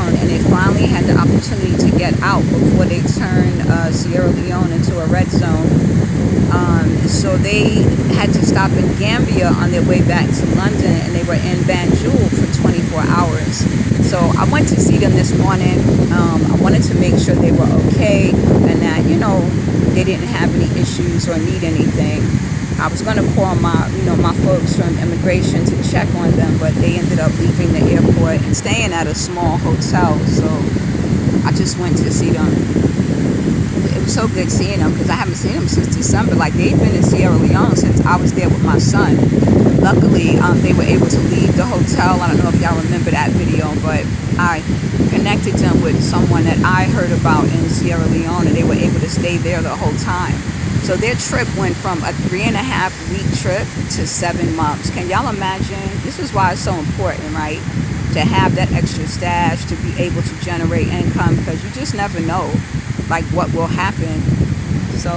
down, and they finally had the opportunity to get out before they turned Sierra Leone into a red zone. So they had to stop in Gambia on their way back to London, and they were in Banjul for 24 hours. So I went to see them this morning. I wanted to make sure they were okay and that, they didn't have any issues or need anything. I was going to call my folks from immigration to check on them, but they ended up leaving the airport and staying at a small hotel. So I just went to see them. It was so good seeing them because I haven't seen them since December. Like, they've been in Sierra Leone since I was there with my son. Luckily, they were able to leave the hotel. I don't know if y'all remember that video, but I connected them with someone that I heard about in Sierra Leone, and they were able to stay there the whole time. So their trip went from a 3.5-week trip to 7 months. Can y'all imagine? This is why it's so important, right? To have that extra stash, to be able to generate income, because you just never know, like, what will happen. So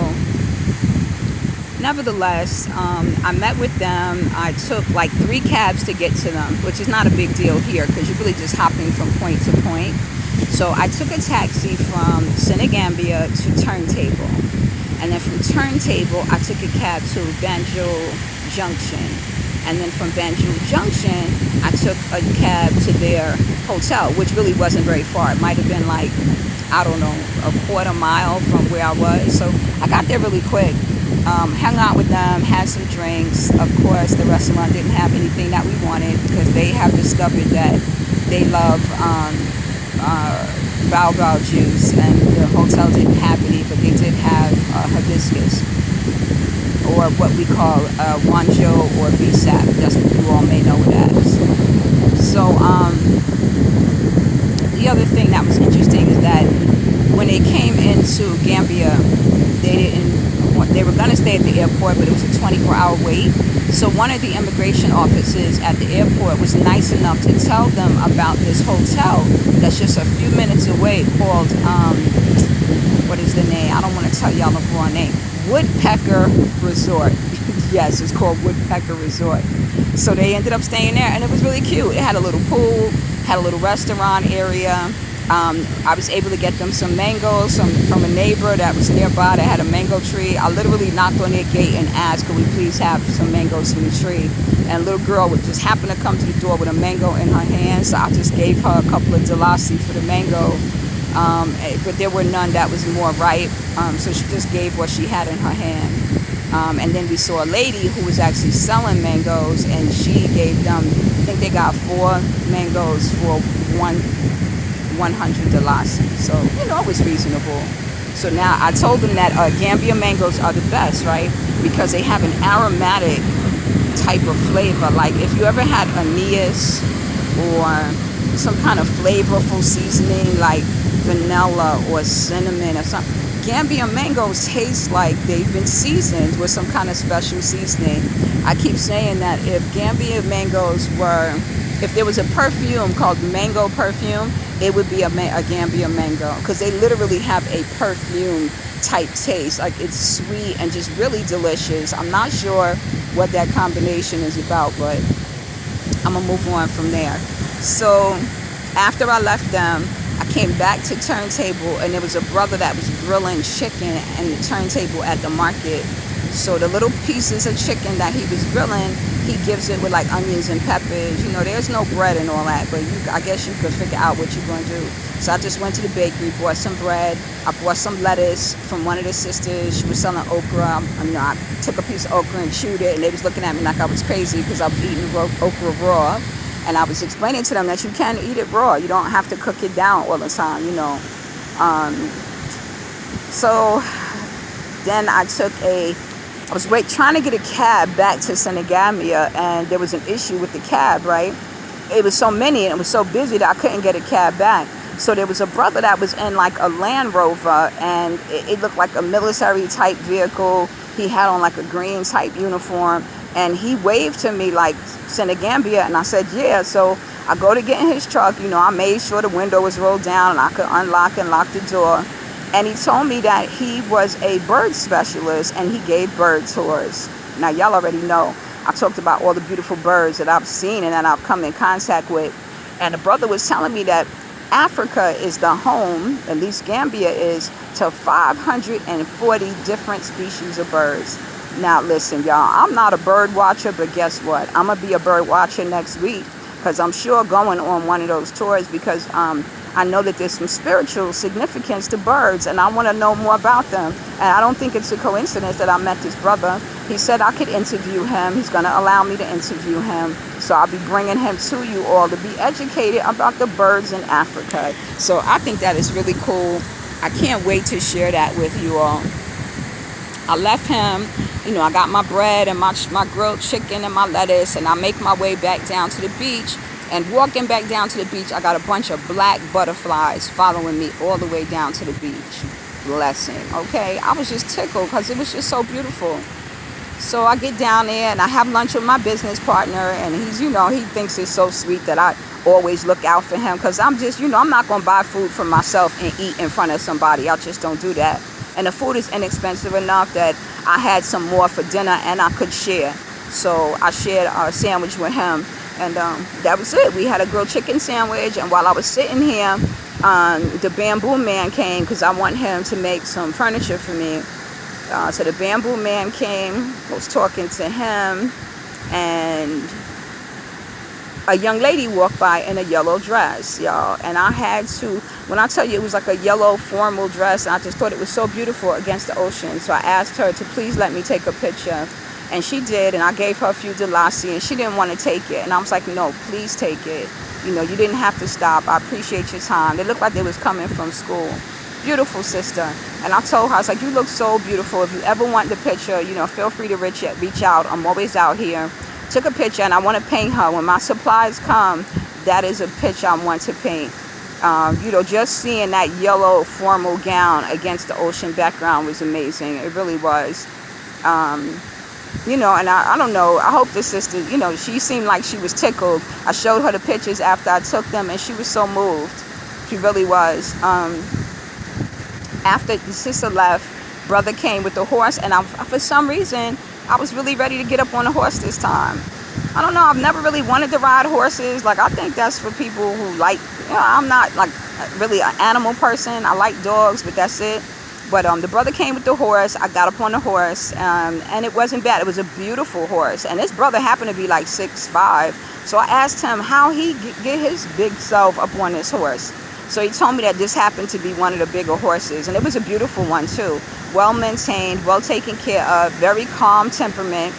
nevertheless, I met with them. I took like 3 cabs to get to them, which is not a big deal here because you're really just hopping from point to point. So I took a taxi from Senegambia to Turntable. And then from Turntable, I took a cab to Banjul Junction. And then from Banjul Junction, I took a cab to their hotel, which really wasn't very far. It might have been like, I don't know, a quarter mile from where I was. So I got there really quick. Hung out with them, had some drinks. Of course, the restaurant didn't have anything that we wanted because they have discovered that they love baobab juice, and the hotel didn't have any, but they did have hibiscus, or what we call wanjo or bisap. That's what you all may know it as. So the other thing that was interesting is that when they came into Gambia, they were going to stay at the airport, but it was a 24-hour wait. So one of the immigration officers at the airport was nice enough to tell them about this hotel that's just a few minutes away called, what is the name? I don't want to tell y'all the wrong name. Woodpecker Resort. Yes, it's called Woodpecker Resort. So they ended up staying there, and it was really cute. It had a little pool, had a little restaurant area. I was able to get them some mangoes from a neighbor that was nearby that had a mango tree. I literally knocked on their gate and asked, could we please have some mangoes from the tree? And a little girl would just happen to come to the door with a mango in her hand, so I just gave her a couple of dalasi for the mango. But there were none that was more ripe, so she just gave what she had in her hand. And then we saw a lady who was actually selling mangoes, and she gave them, I think they got 4 mangoes for 100 dalasi. So, it was reasonable. So now I told them that Gambia mangoes are the best, right? Because they have an aromatic type of flavor. Like, if you ever had anise or some kind of flavorful seasoning like vanilla or cinnamon or something, Gambia mangoes taste like they've been seasoned with some kind of special seasoning. I keep saying that if Gambia mangoes were, if there was a perfume called mango perfume, it would be a Gambia mango, because they literally have a perfume type taste. Like, it's sweet and just really delicious. I'm not sure what that combination is about, but I'm gonna move on from there. So after I left them, I came back to Turntable, and there was a brother that was grilling chicken and the Turntable at the market. So the little pieces of chicken that he was grilling, he gives it with like onions and peppers. There's no bread and all that, but I guess you could figure out what you're going to do. So I just went to the bakery, bought some bread. I bought some lettuce from one of the sisters. She was selling okra. I took a piece of okra and chewed it, and they was looking at me like I was crazy because I was eating okra raw. And I was explaining to them that you can eat it raw. You don't have to cook it down all the time, So then I was trying to get a cab back to Senegambia, and there was an issue with the cab, right? It was so many and it was so busy that I couldn't get a cab back. So there was a brother that was in like a Land Rover, and it looked like a military type vehicle. He had on like a green type uniform, and he waved to me like Senegambia, and I said, yeah. So I go to get in his truck, I made sure the window was rolled down and I could unlock and lock the door. And he told me that he was a bird specialist and he gave bird tours. Now, y'all already know I talked about all the beautiful birds that I've seen and that I've come in contact with. And the brother was telling me that Africa is the home, at least Gambia is, to 540 different species of birds. Now listen, y'all, I'm not a bird watcher, but guess what? I'm going to be a bird watcher next week, because I'm sure going on one of those tours, because I know that there's some spiritual significance to birds, and I want to know more about them. And I don't think it's a coincidence that I met this brother. He said I could interview him. He's going to allow me to interview him. So I'll be bringing him to you all to be educated about the birds in Africa. So I think that is really cool. I can't wait to share that with you all. I left him, I got my bread and my grilled chicken and my lettuce, and I make my way back down to the beach. And walking back down to the beach, I got a bunch of black butterflies following me all the way down to the beach. Blessing, okay? I was just tickled because it was just so beautiful. So I get down there and I have lunch with my business partner, and he's, he thinks it's so sweet that I always look out for him, because I'm just, I'm not going to buy food for myself and eat in front of somebody. I just don't do that. And the food is inexpensive enough that I had some more for dinner and I could share. So I shared a sandwich with him. And that was it. We had a grilled chicken sandwich. And while I was sitting here, the bamboo man came, because I want him to make some furniture for me. So the bamboo man came. I was talking to him. And a young lady walked by in a yellow dress, y'all. And I had to, when I tell you it was like a yellow formal dress, I just thought it was so beautiful against the ocean. So I asked her to please let me take a picture. And she did, and I gave her a few Delasi, and she didn't want to take it. And I was like, no, please take it. You didn't have to stop. I appreciate your time. They looked like they was coming from school. Beautiful sister. And I told her, I was like, you look so beautiful. If you ever want the picture, feel free to reach out. I'm always out here. Took a picture, and I want to paint her. When my supplies come, that is a picture I want to paint. Just seeing that yellow formal gown against the ocean background was amazing. It really was. And I don't know, I hope the sister, she seemed like she was tickled. I showed her the pictures after I took them, and she was so moved. She really was. After the sister left, brother came with the horse, and for some reason, I was really ready to get up on the horse this time. I don't know, I've never really wanted to ride horses. Like, I think that's for people who like, I'm not like really an animal person. I like dogs, but that's it. But the brother came with the horse. I got up on the horse, and it wasn't bad. It was a beautiful horse. And this brother happened to be like 6'5". So I asked him how he get his big self up on this horse. So he told me that this happened to be one of the bigger horses. And it was a beautiful one, too. Well maintained, well taken care of, very calm temperament.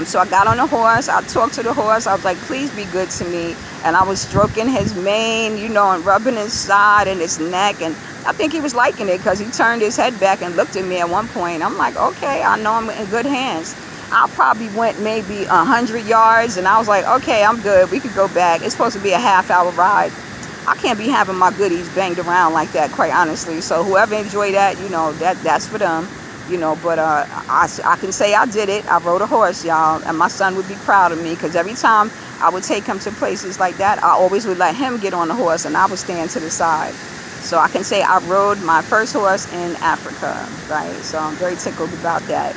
So I got on the horse. I talked to the horse. I was like, please be good to me. And I was stroking his mane, and rubbing his side and his neck. And I think he was liking it, because he turned his head back and looked at me at one point. I'm like, okay, I know I'm in good hands. I probably went maybe 100 yards, and I was like, okay, I'm good. We could go back. It's supposed to be a half-hour ride. I can't be having my goodies banged around like that, quite honestly. So whoever enjoyed that, that's for them. But I can say I did it. I rode a horse, y'all, and my son would be proud of me, because every time I would take him to places like that, I always would let him get on the horse, and I would stand to the side. So I can say I rode my first horse in Africa, right? So I'm very tickled about that.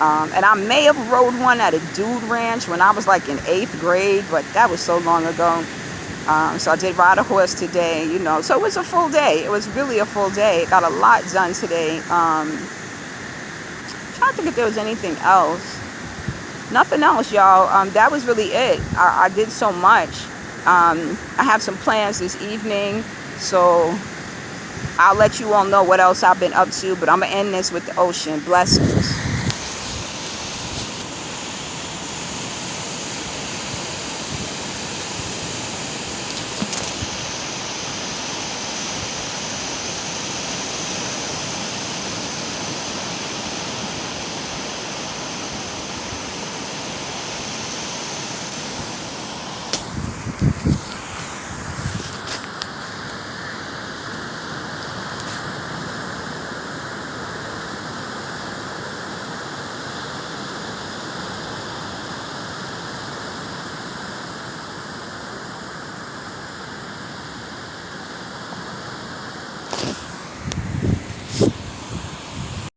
And I may have rode one at a dude ranch when I was like in 8th grade, but that was so long ago. So I did ride a horse today, So it was a full day. It was really a full day. Got a lot done today. Trying to think if there was anything else. Nothing else, y'all. That was really it. I did so much. I have some plans this evening, so I'll let you all know what else I've been up to, but I'm going to end this with the ocean. Blessings.